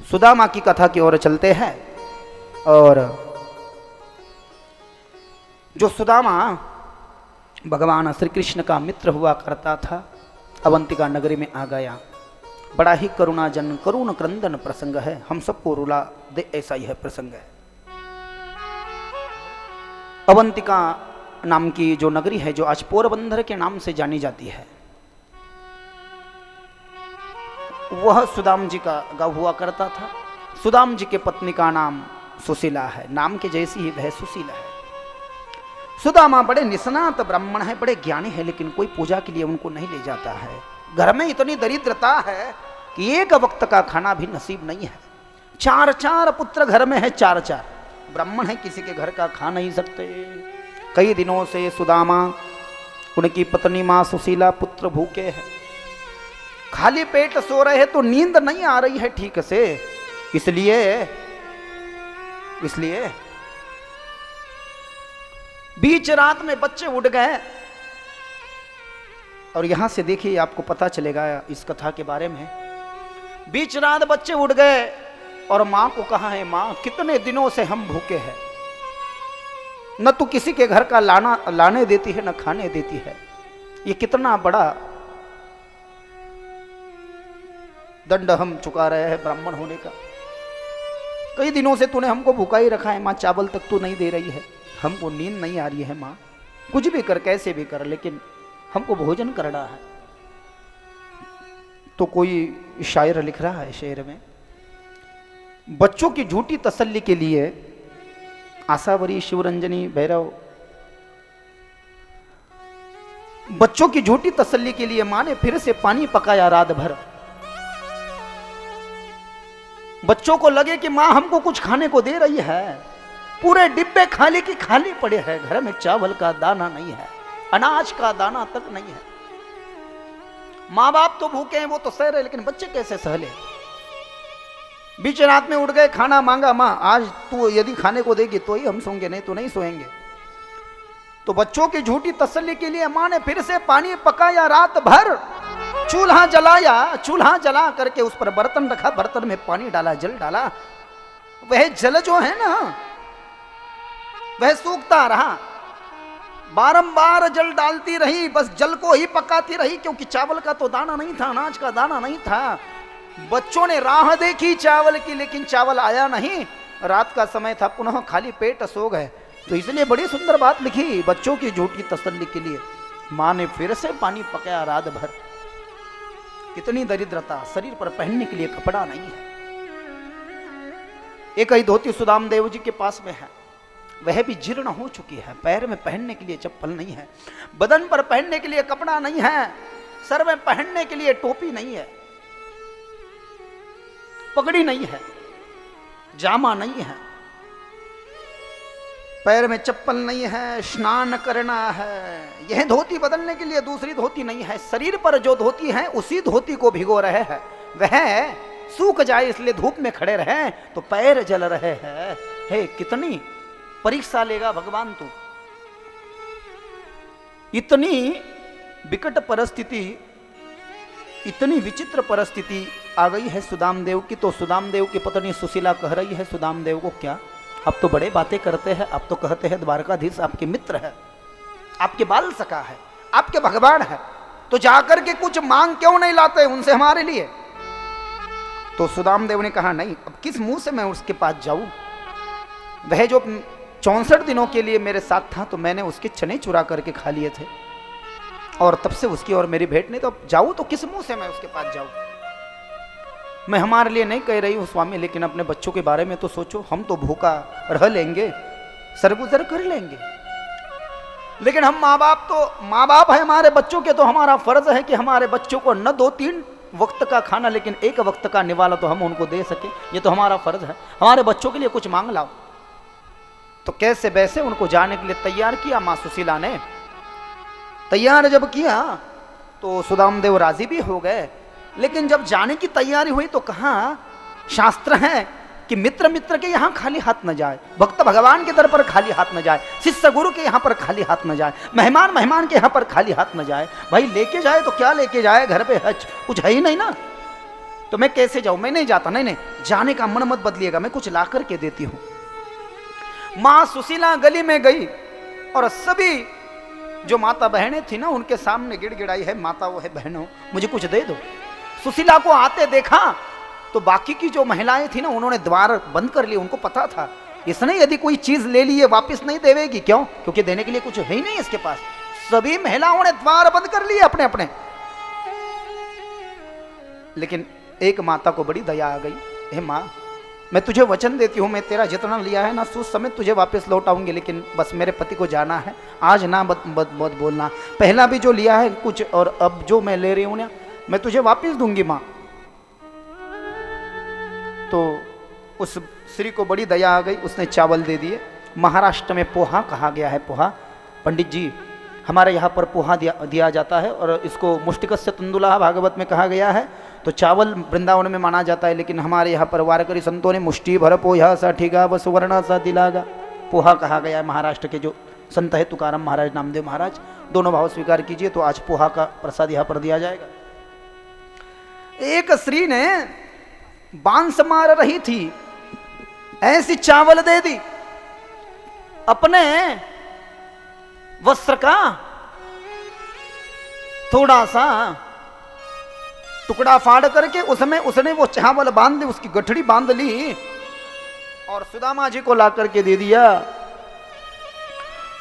सुदामा की कथा की ओर चलते हैं। और जो सुदामा भगवान श्री कृष्ण का मित्र हुआ करता था, अवंतिका नगरी में आ गया। बड़ा ही करुणाजन करुण क्रंदन प्रसंग है, हम सबको रुला दे ऐसा यह प्रसंग है। अवंतिका नाम की जो नगरी है, जो आज पोरबंदर के नाम से जानी जाती है, वह सुदाम जी का गांव हुआ करता था। सुदाम जी के पत्नी का नाम सुशीला है, नाम के जैसी ही वह सुशीला है। सुदामा बड़े निष्णात ब्राह्मण है, बड़े ज्ञानी है, लेकिन कोई पूजा के लिए उनको नहीं ले जाता है। घर में इतनी दरिद्रता है कि एक वक्त का खाना भी नसीब नहीं है। चार चार पुत्र घर में है, चार चार ब्राह्मण है, किसी के घर का खा नहीं सकते। कई दिनों से सुदामा, उनकी पत्नी मां सुशीला, पुत्र भूखे हैं, खाली पेट सो रहे हैं, तो नींद नहीं आ रही है ठीक से। इसलिए बीच रात में बच्चे उठ गए। और यहां से देखिए, आपको पता चलेगा इस कथा के बारे में। बीच रात बच्चे उठ गए और मां को कहा है, मां कितने दिनों से हम भूखे हैं, न तो किसी के घर का लाने देती है, न खाने देती है। ये कितना बड़ा दंड हम चुका रहे हैं ब्राह्मण होने का। कई दिनों से तूने हमको भूखा ही रखा है मां, चावल तक तू नहीं दे रही है, हमको नींद नहीं आ रही है मां, कुछ भी कर, कैसे भी कर, लेकिन हमको भोजन करना है। तो कोई शायर लिख रहा है शेर में, बच्चों की झूठी तसल्ली के लिए आशावरी शिवरंजनी भैरव, बच्चों की झूठी तसल्ली के लिए मां ने फिर से पानी पकाया रात भर। बच्चों को लगे कि मां हमको कुछ खाने को दे रही है, पूरे डिब्बे खाली की खाली पड़े हैं, घर में चावल का दाना नहीं है, अनाज का दाना तक नहीं है। माँ बाप तो भूखे हैं, वो तो सह रहे, लेकिन बच्चे कैसे सह ले। बीच रात में उठ गए, खाना मांगा, माँ आज तू यदि खाने को देगी तो ही हम सोएंगे, नहीं तो नहीं सोएंगे। तो बच्चों की झूठी तसल्ली के लिए माँ ने फिर से पानी पकाया रात भर, चूल्हा जलाया, चूल्हा जला करके उस पर बर्तन रखा, बर्तन में पानी डाला, जल डाला। वह जल जो है ना, वह सूखता रहा, बारंबार जल डालती रही, बस जल को ही पकाती रही, क्योंकि चावल का तो दाना नहीं था, अनाज का दाना नहीं था। बच्चों ने राह देखी चावल की, लेकिन चावल आया नहीं। रात का समय था, पुनः खाली पेट सो गए। तो इसलिए बड़ी सुंदर बात लिखी, बच्चों की झूठी तसल्ली के लिए मां ने फिर से पानी पकाया रात भर। कितनी दरिद्रता, शरीर पर पहनने के लिए कपड़ा नहीं है। एक ही धोती सुदाम देव जी के पास में है, वह भी जीर्ण हो चुकी है। पैर में पहनने के लिए चप्पल नहीं है, बदन पर पहनने के लिए कपड़ा नहीं है, सर में पहनने के लिए टोपी नहीं है, पगड़ी नहीं है, जामा नहीं है, पैर में चप्पल नहीं है, स्नान करना है, यह धोती बदलने के लिए दूसरी धोती नहीं है। शरीर पर जो धोती है उसी धोती को भिगो रहे हैं, वह सूख जाए इसलिए धूप में खड़े रहे तो पैर जल रहे हैं। हे, कितनी परीक्षा लेगा भगवान तू। इतनी विकट परिस्थिति, इतनी विचित्र परिस्थिति आ गई है सुदामदेव की। तो सुदामदेव की पत्नी सुशीला कह रही है सुदामदेव को, क्या आप तो बड़े बातें करते हैं, आप तो कहते हैं द्वारकाधीश आपके मित्र है, आपके बाल सखा है, आपके भगवान है, तो जाकर के कुछ मांग क्यों नहीं लाते उनसे हमारे लिए। तो सुदामदेव ने कहा, नहीं, अब किस मुंह से मैं उसके पास जाऊं। वह जो 64 दिनों के लिए मेरे साथ था, तो मैंने उसके चने चुरा करके खा लिए थे, और तब से उसकी और मेरी भेंट नहीं। तो अब जाऊं तो किस मुंह से मैं उसके पास जाऊं। मैं हमारे लिए नहीं कह रही हूं स्वामी, लेकिन अपने बच्चों के बारे में तो सोचो। हम तो भूखा रह लेंगे, सरगुजर कर लेंगे, लेकिन हम माँ बाप है हमारे बच्चों के, तो हमारा फर्ज है कि हमारे बच्चों को न 2-3 वक्त का खाना, लेकिन एक वक्त का निवाला तो हम उनको दे सके। ये तो हमारा फर्ज है, हमारे बच्चों के लिए कुछ मांग लाओ। तो कैसे वैसे उनको जाने के लिए तैयार किया। माँ सुशीला ने तैयार जब किया तो सुदामदेव राजी भी हो गए, लेकिन जब जाने की तैयारी हुई तो कहा, शास्त्र है कि मित्र मित्र के यहां खाली हाथ न जाए, भक्त भगवान के दर पर खाली हाथ न जाए, शिष्य गुरु के यहां पर खाली हाथ न जाए, मेहमान मेहमान के यहां पर खाली हाथ न जाए। भाई लेके जाए तो क्या लेके जाए, घर पे कुछ है ही नहीं ना। तो मैं कैसे जाऊं? मैं नहीं जाता। नहीं नहीं, जाने का मन मत बदलिएगा, मैं कुछ ला करके देती हूं। मां सुशीला गली में गई और सभी जो माता बहनें थी ना उनके सामने गिड़गिड़ाई, है माता वो है बहनों मुझे कुछ दे दो। सुशीला को आते देखा तो बाकी की जो महिलाएं थी ना उन्होंने द्वार बंद कर लिए। उनको पता था इसने यदि कोई चीज ले ली है वापस नहीं देवेगी। क्यों? क्योंकि देने के लिए कुछ है ही नहीं इसके पास। सभी महिलाओं ने द्वार बंद कर लिए अपने अपने। लेकिन एक माता को बड़ी दया आ गई, हे माँ मैं तुझे वचन देती हूँ, मैं तेरा जितना लिया है ना उस समय तुझे वापस लौटाऊंगी, लेकिन बस मेरे पति को जाना है, आज ना मत बोलना। पहला भी जो लिया है कुछ और अब जो मैं ले रही हूँ ना मैं तुझे वापस दूंगी माँ। तो उस स्त्री को बड़ी दया आ गई, उसने चावल दे दिए। महाराष्ट्र में पोहा कहा गया है, पोहा पंडित जी हमारे यहाँ पर पोहा दिया जाता है और इसको मुष्टिकस्य तंदुला भागवत में कहा गया है। तो चावल वृंदावन में माना जाता है, लेकिन हमारे यहाँ पर वारकरी संतों ने मुष्टि भर पोहा सा ठिगा व सुवर्णा सा दिलागा पोहा कहा गया है। महाराष्ट्र के जो संत है तुकाराम महाराज, नामदेव महाराज, दोनों भाव स्वीकार कीजिए। तो आज पोहा का प्रसाद यहाँ पर दिया जाएगा। एक स्त्री ने बांस मार रही थी, ऐसी चावल दे दी, अपने वस्त्र का थोड़ा सा टुकड़ा फाड़ करके उसमें उसने वो चावल बांध दी, उसकी गठड़ी बांध ली और सुदामा जी को ला करके दे दिया।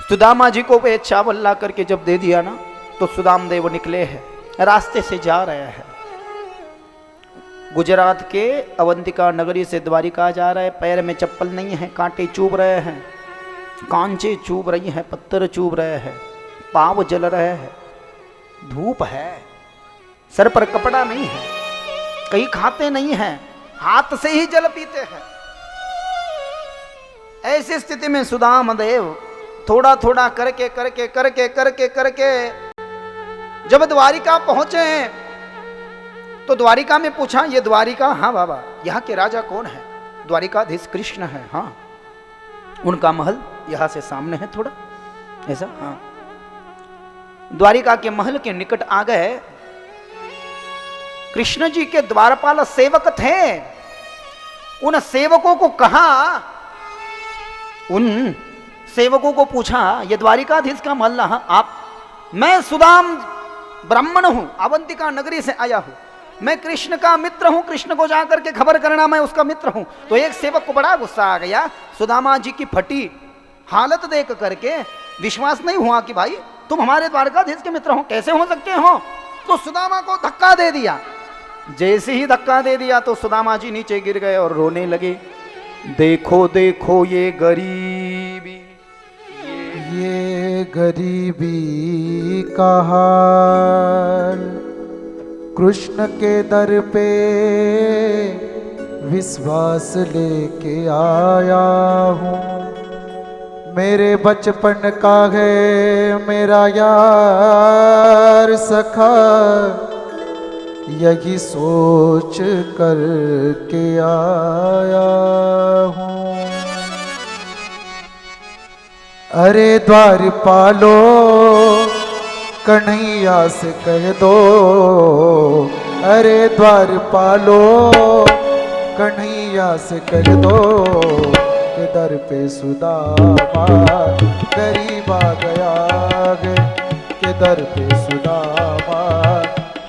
सुदामा जी को वे चावल ला करके जब दे दिया ना तो सुदाम देव निकले हैं, रास्ते से जा रहे हैं। गुजरात के अवंतिका नगरी से द्वारिका जा रहे, पैर में चप्पल नहीं है, कांटे चुभ रहे हैं, कांचे चुभ रही हैं, पत्थर चुभ रहे हैं, पांव जल रहे हैं, धूप है, सर पर कपड़ा नहीं है, कहीं खाते नहीं हैं, हाथ से ही जल पीते हैं। ऐसी स्थिति में सुदाम देव थोड़ा थोड़ा करके करके करके करके करके जब द्वारिका पहुंचे तो द्वारिका में पूछा, ये द्वारिका? हाँ बाबा। यहाँ के राजा कौन है? द्वारिकाधीश कृष्ण है। हाँ, उनका महल यहाँ से सामने है थोड़ा ऐसा। हाँ, द्वारिका के महल के निकट आ गए। कृष्ण जी के द्वारपाल सेवक थे, उन सेवकों को कहा, उन सेवकों को पूछा, ये द्वारिकाधीश का महल? हाँ। आप? मैं सुदाम ब्राह्मण हूं, अवंतिका नगरी से आया हूं, मैं कृष्ण का मित्र हूं, कृष्ण को जाकर के खबर करना मैं उसका मित्र हूं। तो एक सेवक को बड़ा गुस्सा आ गया, सुदामा जी की फटी हालत देख करके विश्वास नहीं हुआ कि भाई तुम हमारे द्वारकाधीश के मित्र हो, कैसे हो सकते हो। तो सुदामा को धक्का दे दिया। जैसे ही धक्का दे दिया तो सुदामा जी नीचे गिर गए और रोने लगे। देखो देखो ये गरीबी, ये गरीबी का हाल, कृष्ण के दर पे विश्वास लेके आया हूँ। मेरे बचपन का है मेरा यार सखा, यही सोच कर के आया हूँ। अरे द्वारपालो कन्हैया से कह दो, अरे द्वारपालो कन्हैया से कह दो के दर पे सुदामा गरीब आ गया गे, के दर पे सुदामा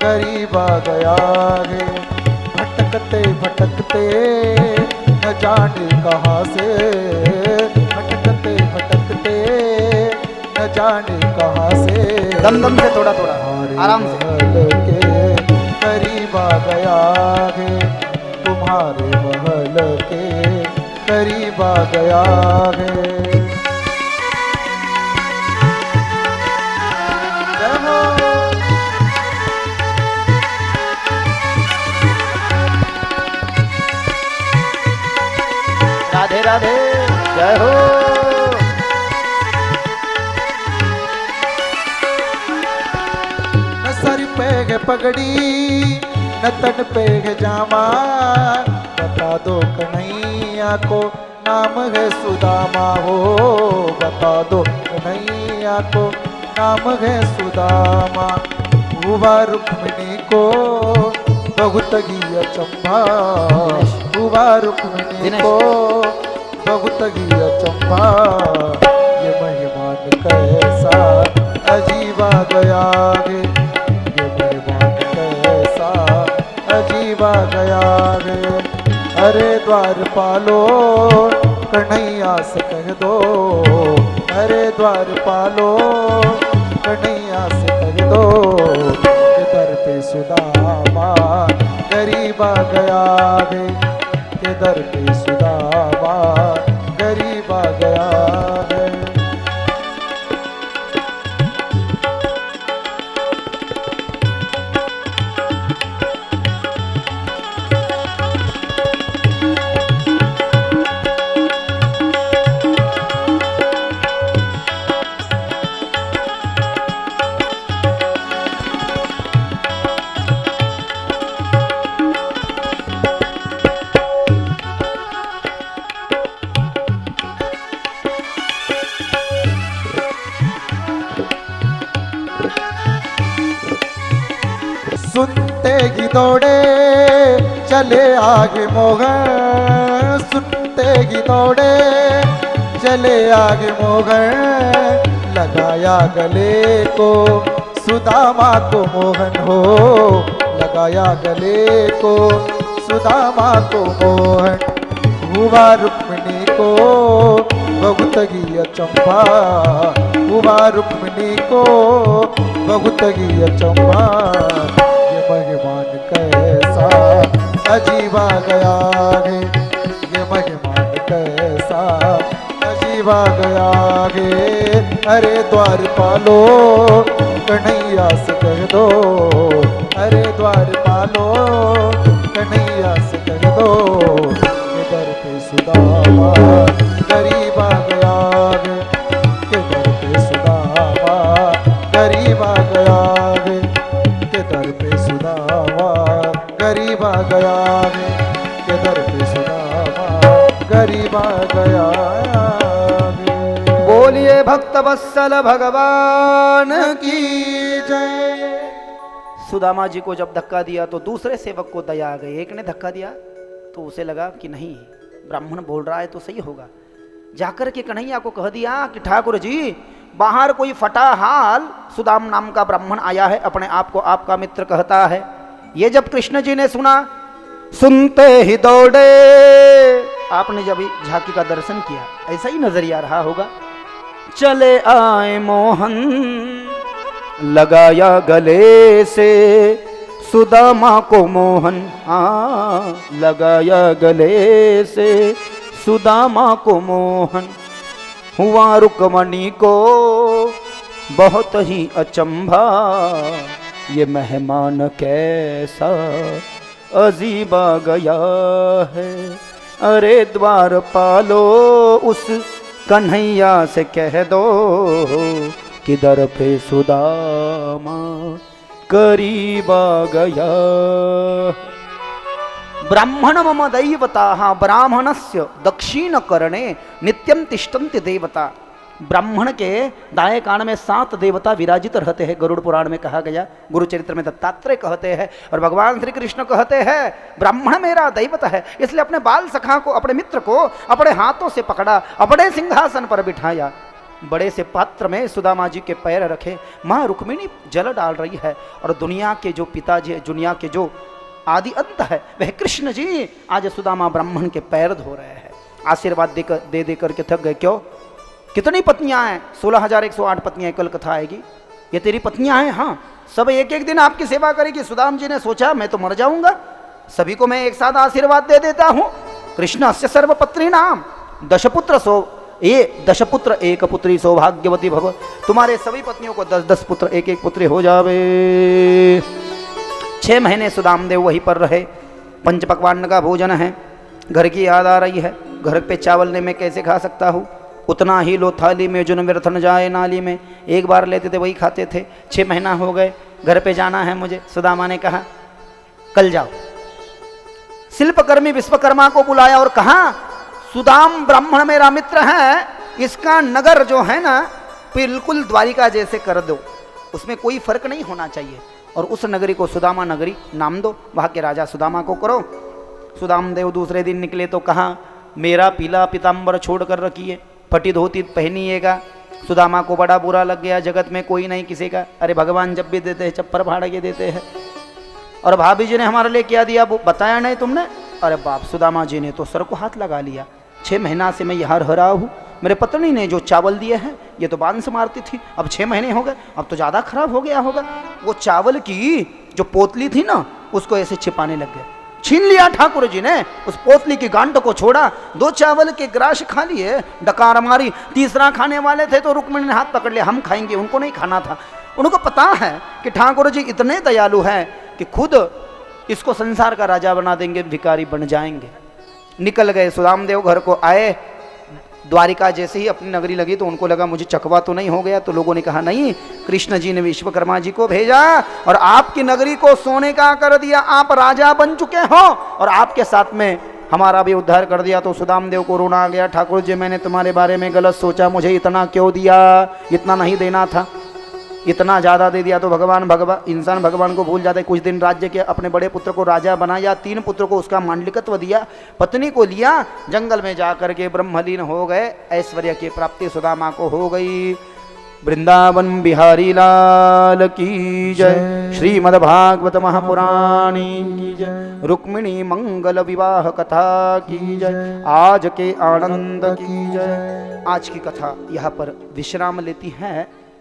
गरीब आ गया गे। भटकते भटकते न जाने कहाँ से, भटकते भटकते न जाने कहाँ से, दम दम से थोड़ा थोड़ा आराम से, के करीब आ गया है, तुम्हारे महल के करीब आ गया है। राधे राधे, जय हो। न सर पे है पगड़ी न तन पे है जामा, बता दो कन्हैया को नाम है सुदामा हो, बता दो कन्हैया को नाम है सुदामा। हुआ रुक्मिणी को बहुत अचंभा हुआ रुक्मिणी को बहुत ही अचंभा ये मेहमान कैसा अजीबा गया गे ये मेहमान कैसा अजीबा गया गे अरे द्वारपालो कन्हैया से कह दो अरे द्वारपालो कन्हैया से कह दो कि दर पे सुदामा गरीबा गया है कि दर पे सुदामा गरीबा गया है। सुनते ही दौड़े चले आगे मोहन सुनते ही दौड़े चले आगे मोहन लगाया गले को सुदामा को मोहन हो लगाया गले को सुदामा को मोहन हुआ रुक्मिणी को बहुत ही अचंभा हुआ रुक्मिणी को बहुत ही अचंभा मेहमान कैसा अजीबा गया गे ये मेहमान कैसा अजीबा गया गे अरे द्वारपालो कन्हैया से कह दो अरे द्वारपालो कन्हैया से कह दो कि दर पे सुदामा गरीबा गया गे कि दर पे सुदामा गरीबा गया गे के दर पे सुदामा गरीबा गया गे के दर पे सुदामा गरीबा गया गे। बोलिए भक्त वत्सल भगवान की जय। सुदामा जी को जब धक्का दिया तो दूसरे सेवक को दया आ गई। एक ने धक्का दिया तो उसे लगा कि नहीं ब्राह्मण बोल रहा है तो सही होगा, जाकर के कन्हैया को कह दिया कि ठाकुर जी बाहर कोई फटा हाल सुदाम नाम का ब्राह्मण आया है, अपने आप को आपका मित्र कहता है। ये जब कृष्ण जी ने सुना, सुनते ही दौड़े, आपने जब झांकी का दर्शन किया ऐसा ही नजरिया रहा होगा। चले आए मोहन लगाया गले से सुदामा को मोहन, हाँ लगाया गले से सुदामा को मोहन, हुआ रुक्मणी को बहुत ही अचंभा, ये मेहमान कैसा अजीबा गया है। अरे द्वारपालो उस कन्हैया से कह दो किधर पे सुदामा करीबा गया। ब्राह्मण मम दैवता, ब्राह्मणस्य दक्षिण करणे नित्यम तिष्ठन्ति देवता। ब्राह्मण के दाएं कान में 7 देवता विराजित रहते हैं, गरुड़ पुराण में कहा गया, गुरु चरित्र में दत्तात्रेय कहते हैं और भगवान श्री कृष्ण कहते हैं ब्राह्मण मेरा दैवत है। इसलिए अपने बाल सखा को, अपने मित्र को अपने हाथों से पकड़ा, अपने सिंहासन पर बिठाया, बड़े से पात्र में सुदामा जी के पैर रखे। माँ रुक्मिणी जल डाल रही है और दुनिया के जो पिताजी, दुनिया के जो आदि अंत है वह कृष्ण जी आज सुदामा ब्राह्मण के पैर धो रहे हैं। आशीर्वाद दे दे करके थक गए। क्यों? कितनी पत्नियां हैं? 16,108 पत्नियां, कल कथा आएगी। ये तेरी पत्नियां हैं? हाँ, सब एक एक दिन आपकी सेवा करेगी। सुदाम जी ने सोचा मैं तो मर जाऊंगा, सभी को मैं एक साथ आशीर्वाद दे देता हूं। कृष्ण अस्य सर्वपत्री नाम दशपुत्र दशपुत्र एक पुत्री सौभाग्यवती भव। तुम्हारे सभी पत्नियों को 10-10 पुत्र, एक एक पुत्री हो जावे। 6 महीने सुदामदेव वहीं पर रहे। पंच पकवान का भोजन है, घर की याद आ रही है, घर पे चावल ने मैं कैसे खा सकता हूँ, उतना ही लो थाली में जो व्यर्थ न जाए नाली में। एक बार लेते थे वही खाते थे। 6 महीना हो गए, घर पे जाना है मुझे। सुदामा ने कहा कल जाओ। शिल्पकर्मी विश्वकर्मा को बुलाया और कहा सुदाम ब्राह्मण मेरा मित्र है, इसका नगर जो है ना बिल्कुल द्वारिका जैसे कर दो, उसमें कोई फर्क नहीं होना चाहिए। और उस नगरी को सुदामा नगरी नाम दो, वहाँ के राजा सुदामा को करो। सुदाम देव दूसरे दिन निकले तो कहा मेरा पीला पीताम्बर छोड़ कर रखिए, फटी धोती पहनिएगा। सुदामा को बड़ा बुरा लग गया, जगत में कोई नहीं किसी का। अरे भगवान जब भी देते हैं चप्पर फाड़ के देते हैं, और भाभी जी ने हमारे लिए क्या दिया वो बताया नहीं तुमने? अरे बाप, सुदामा जी ने तो सर को हाथ लगा लिया। 6 महीना से मैं यहाँ रह रहा हूँ, मेरे पत्नी ने जो चावल दिए हैं ये तो बांध से मारती थी, अब 6 महीने हो गए, अब तो ज़्यादा खराब हो गया होगा। वो चावल की जो पोतली थी ना उसको ऐसे छिपाने लग गए, छीन लिया ठाकुर जी ने, उस पोतली की गांठ को छोड़ा, 2 चावल के ग्रास खा लिए, डकार मारी। तीसरा खाने वाले थे तो रुक्मिणी ने हाथ पकड़ लिया, हम खाएंगे, उनको नहीं खाना था। उनको पता है कि ठाकुर जी इतने दयालु हैं कि खुद इसको संसार का राजा बना देंगे, भिखारी बन जाएंगे। निकल गए, सुदामदेव घर को आए। द्वारिका जैसे ही अपनी नगरी लगी तो उनको लगा मुझे चकवा तो नहीं हो गया, तो लोगों ने कहा नहीं, कृष्ण जी ने विश्वकर्मा जी को भेजा और आपकी नगरी को सोने का कर दिया, आप राजा बन चुके हो और आपके साथ में हमारा भी उद्धार कर दिया। तो सुदामदेव को रोना आ गया, ठाकुर जी मैंने तुम्हारे बारे में गलत सोचा, मुझे इतना क्यों दिया, इतना नहीं देना था, इतना ज़्यादा दे दिया। तो इंसान भगवान को भूल जाता है। कुछ दिन राज्य के अपने बड़े पुत्र को राजा बनाया, 3 पुत्र को उसका मांडलिकत्व दिया, पत्नी को लिया, जंगल में जाकर के ब्रह्मलीन हो गए। ऐश्वर्य की प्राप्ति सुदामा को हो गई। वृंदावन बिहारी लाल की जय। श्रीमद्भागवत महापुराणी की जय। रुक्मिणी मंगल विवाह कथा की जय। आज के आनंद की जय। आज की कथा यहाँ पर विश्राम लेती है।